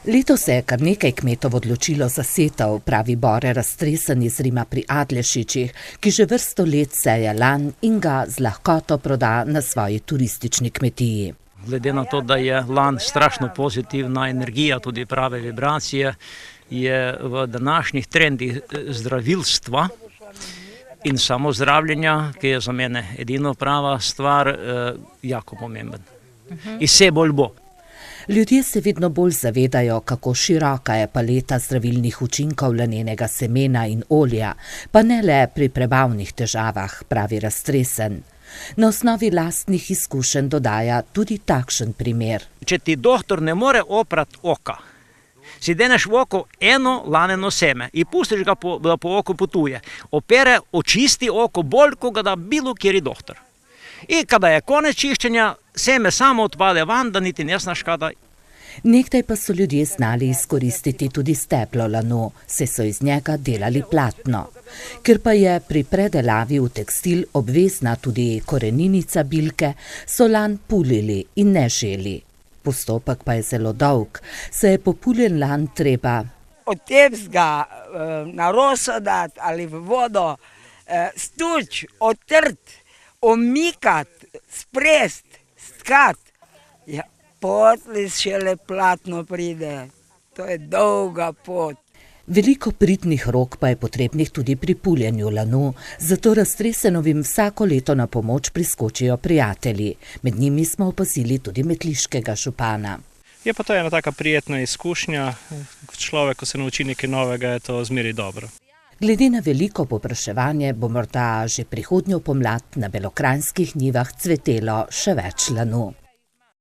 Letos se je kar nekaj kmetov odločilo za setev, pravi Bore Raztresen iz Rima pri Adlešičih, ki že vrsto let seje lan in ga z lahkoto proda na svoji turistični kmetiji. Glede na to, da je lan strašno pozitivna energija, tudi prave vibracije, je v današnjih trendih zdravilstva in samozdravljenja, ki je za mene edino prava stvar, jako pomemben. In vse bolj bo. Ljudje se vedno bolj zavedajo, kako široka je paleta zdravilnih učinkov lanenega semena in olja, pa ne le pri prebavnih težavah, pravi Raztresen. Na osnovi lastnih izkušenj dodaja tudi takšen primer. Če ti doktor ne more oprati oka, si deneš v oko eno laneno seme in pustiš ga, da po oku potuje. Opere, očisti oko bolj, ko ga da bilo kjeri doktor. In kada je konec čiščenja, seme samo odpade van, da niti ne znaš kada. Nekdaj pa so ljudje znali izkoristiti tudi steblo lanu, saj so iz njega delali platno. Ker pa je pri predelavi v tekstil obvezna tudi korenica bilke, so lan pulili in ne želi. Postopek pa je zelo dolg, saj je populjen lan treba otepsti ga na roso dati ali v vodo, stuč, otrti, omikati, spresti, stkati. Ja, potlej šele platno pride. To je dolga pot. Veliko pridnih rok pa je potrebnih tudi pri puljenju lanu, zato Raztresenovim vsako leto na pomoč priskočijo prijatelji. Med njimi smo opazili tudi metliškega župana. Je pa to ena taka prijetna izkušnja. Človek, ko se nauči nekaj novega, je to zmeraj dobro. Glede na veliko povpraševanje bo morda že prihodnjo pomlad na belokranjskih njivah cvetelo še več lanu.